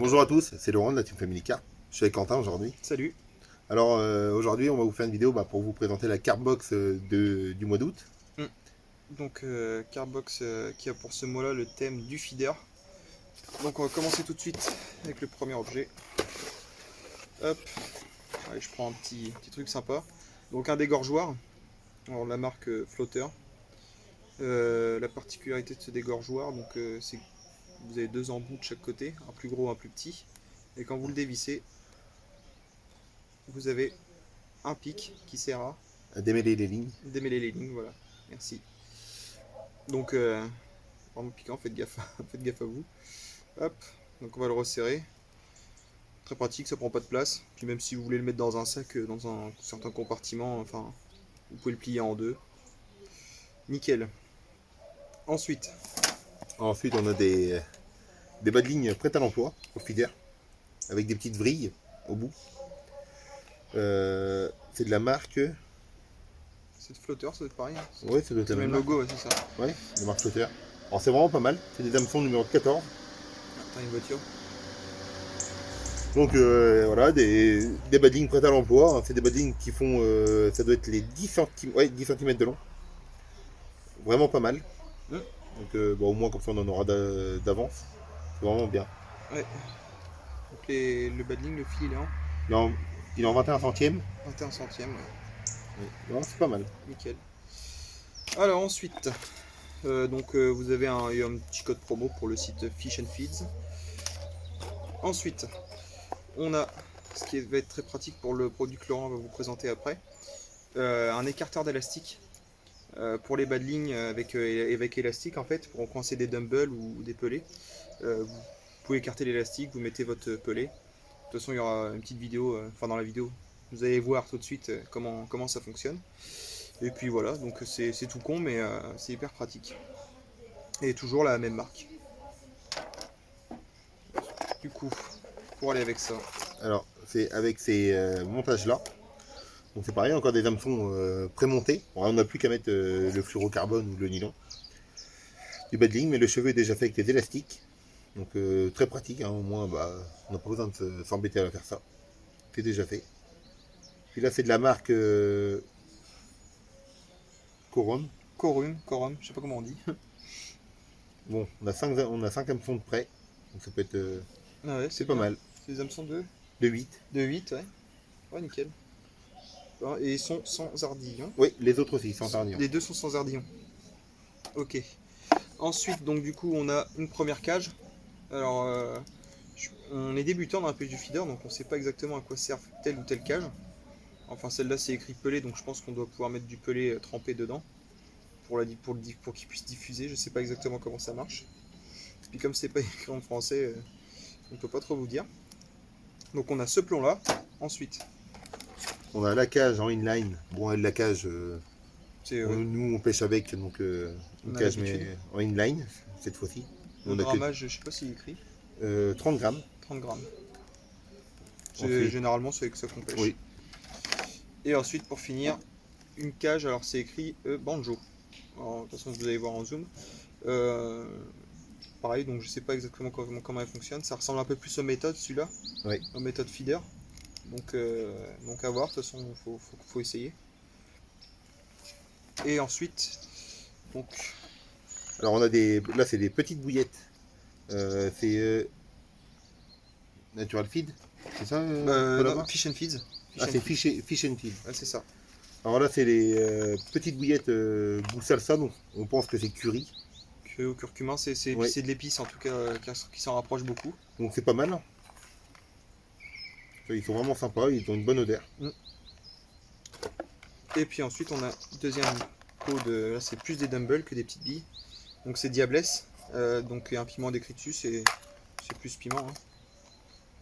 Bonjour à tous, c'est Laurent de la Team Family Car. Je suis avec Quentin aujourd'hui. Salut. Alors aujourd'hui on va vous faire une vidéo pour vous présenter la Carbox du mois d'août. Donc Carbox qui a pour ce mois-là le thème du feeder. Donc on va commencer tout de suite avec le premier objet. Hop. Allez, je prends un petit truc sympa. Donc un dégorgeoir. Alors la marque Flotter. La particularité de ce dégorgeoir, c'est que vous avez deux embouts de chaque côté, un plus gros, un plus petit. Et quand vous le dévissez, vous avez un pic qui sert à Démêler les lignes. démêler les lignes. Voilà. Merci. Donc vraiment piquant, faites gaffe, faites gaffe à vous. Hop, donc on va le resserrer. Très pratique, ça prend pas de place. Puis même si vous voulez le mettre dans un sac, dans un certain compartiment, enfin, vous pouvez le plier en deux. Nickel. Ensuite, Ensuite on a des bas de ligne prêtes à l'emploi au feeder avec des petites vrilles au bout. C'est de la marque. c'est de flotteur, ça doit être pareil. Hein. Ouais, ça doit être C'est la le même même marque. logo, ouais, c'est ça. Ouais, la marque Flotter. Alors c'est vraiment pas mal. C'est des hameçons numéro 14. Attends, une voiture. Donc voilà, des bas de ligne prêtes à l'emploi. C'est des bas de ligne qui font, ça doit être les 10 cm, ouais, 10 cm de long. Vraiment pas mal. Hum, Donc bon, au moins comme ça on en aura d'avance. C'est vraiment bien. Ouais. Donc le badling, le fil, il est en Il est en 21 centièmes. 21 centièmes. Ouais. Ouais. Non, c'est pas mal. Nickel. Alors ensuite, vous avez il y a un petit code promo pour le site Fish and Feeds. Ensuite, on a ce qui va être très pratique pour le produit que Laurent va vous présenter après, un écarteur d'élastique pour les bas de ligne avec élastique en fait, pour coincer des dumbbells ou des pelés. Vous pouvez écarter l'élastique, vous mettez votre pelé. De toute façon, il y aura une petite vidéo, enfin dans la vidéo, vous allez voir tout de suite comment ça fonctionne. Et puis voilà, donc c'est tout con, mais c'est hyper pratique. Et toujours la même marque. Du coup, pour aller avec ça, Alors, c'est avec ces montages-là. Donc c'est pareil, encore des hameçons prémontés. Bon, on n'a plus qu'à mettre le fluorocarbone ou le nylon. Du bas de ligne, mais le cheveu est déjà fait avec des élastiques. Donc très pratique, hein, au moins bah, on n'a pas besoin de s'embêter à faire ça. C'est déjà fait. Puis là c'est de la marque Corum. Corum, je sais pas comment on dit. Bon, on a 5 hameçons de près. Donc ça peut être. Ah ouais, C'est pas bien. mal. C'est des hameçons de De 8. 8, ouais. Ouais, nickel. Et ils sont sans ardillon. Oui, les autres aussi, sans tarnier. Les deux sont sans ardillon. Ok. Ensuite, donc du coup, on a une première cage. Alors, on est débutant dans la pêche du feeder, donc on sait pas exactement à quoi sert telle ou telle cage. Enfin, celle-là, c'est écrit pelé, donc je pense qu'on doit pouvoir mettre du pelé trempé dedans pour qu'il puisse diffuser. Je sais pas exactement comment ça marche. Puis comme c'est pas écrit en français, on peut pas trop vous dire. Donc on a ce plomb-là. Ensuite, On a la cage en inline. Bon, la cage, c'est nous on pêche avec, donc On une a cage l'habitude. mais en inline cette fois-ci. le On a grammage, je sais pas s'il est écrit. 30 grammes. 30 grammes. Ensuite, Généralement, c'est avec ça qu'on pêche. oui. Et ensuite, pour finir, une cage, alors c'est écrit banjo. Alors, de toute façon, vous allez voir en zoom. Pareil, donc je sais pas exactement comment elle fonctionne. Ça ressemble un peu plus aux méthodes, celui-là. Oui. Aux méthodes feeder. Donc à voir, de toute façon, faut essayer. Et ensuite, donc, Alors on a là c'est des petites bouillettes. C'est Natural Feed, c'est ça non, Fish and Feeds. Ah, c'est Fish and Feed. Ouais, c'est ça. Alors là c'est les petites bouillettes goût salsa, donc on pense que c'est curry. Au curcuma, c'est Ouais. de l'épice en tout cas qui s'en rapproche beaucoup. Donc c'est pas mal. Ils sont vraiment sympas, ils ont une bonne odeur. Et puis ensuite, on a deuxième pot de. Là, c'est plus des dumbbells que des petites billes. Donc c'est Diablesse. Donc il y a un piment décrit dessus, c'est plus piment. Hein.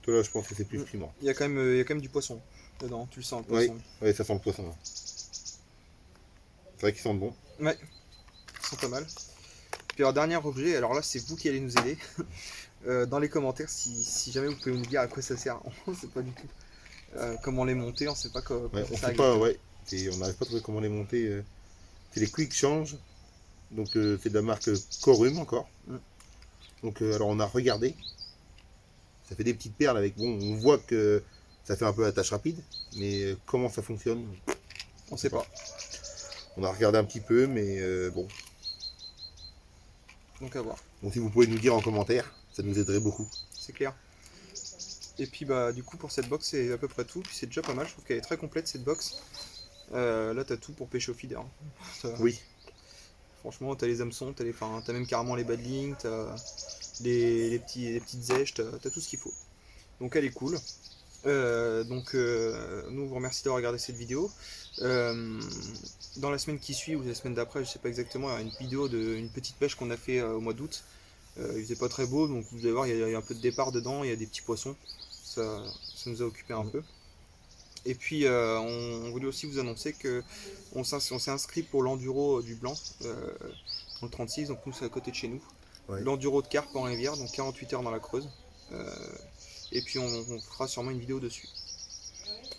Toi là je pense que c'est plus piment. Il y a quand même du poisson dedans, tu le sens le Oui, poisson. ouais, ça sent le poisson. Là. C'est vrai qu'ils sentent bon. Ouais, ils sont pas mal. Puis alors dernier objet, alors là c'est vous qui allez nous aider. Dans les commentaires si jamais vous pouvez nous dire à quoi ça sert. On sait pas du tout. Comment les monter, on sait pas quoi Ouais, ça on sert sait pas, exactement. ouais. On n'arrive pas à trouver comment les monter. C'est les Quick Change. Donc c'est de la marque Corum encore. Mm. Donc alors on a regardé. Ça fait des petites perles avec, bon, on voit que ça fait un peu attache rapide, mais comment ça fonctionne, On sait pas. on a regardé un petit peu, mais bon. Donc à voir. Donc si vous pouvez nous dire en commentaire, ça nous aiderait beaucoup. C'est clair. Et puis bah du coup pour cette box c'est à peu près tout. Puis c'est déjà pas mal. Je trouve qu'elle est très complète cette box. Là t'as tout pour pêcher au feeder. Oui. Franchement t'as les hameçons, t'as même carrément les badlings, t'as les petites zèches, t'as tout ce qu'il faut. Donc elle est cool. Nous on vous remercie d'avoir regardé cette vidéo. Dans la semaine qui suit ou la semaine d'après, je sais pas exactement, il y a une vidéo d'une petite pêche qu'on a fait au mois d'août. Il faisait pas très beau, donc vous allez voir, il y a un peu de départ dedans, il y a des petits poissons. Ça nous a occupé un peu. Et puis on voulait aussi vous annoncer que on s'est inscrit pour l'enduro du Blanc dans le 36, donc nous c'est à côté de chez nous. Ouais. L'enduro de carpe en rivière, donc 48 heures dans la Creuse. Et puis on fera sûrement une vidéo dessus.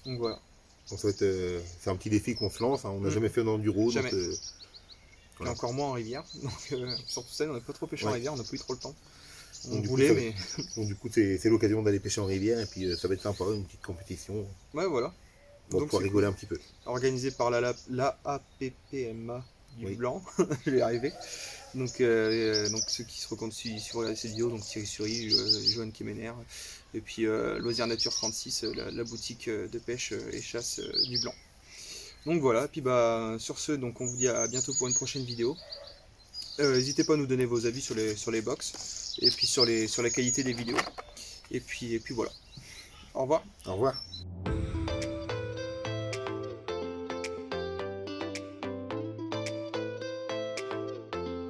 Donc voilà. Donc ça va être, c'est un petit défi qu'on se lance, hein. On n'a jamais fait d'enduro, Jamais. donc Et voilà. encore moins en rivière. Donc surtout ça, on n'a pas trop pêché en Ouais. rivière, on n'a pas eu trop le temps. On Donc, du coup, voulait, ça- mais. Donc du coup c'est l'occasion d'aller pêcher en rivière et puis ça va être sympa, une petite compétition. Ouais, voilà. On va Donc pouvoir c'est rigoler cool. un petit peu. Organisé par la APPMA du Oui. Blanc. Je vais y arriver. Donc ceux qui se recomptent sur cette vidéo, donc Thierry Sury, Johan Kemener, et puis Loisirs Nature 36, la boutique de pêche et chasse du Blanc. Donc voilà, puis bah sur ce, donc on vous dit à bientôt pour une prochaine vidéo. N'hésitez pas à nous donner vos avis sur les box et puis sur la qualité des vidéos. Et puis voilà. Au revoir. Au revoir.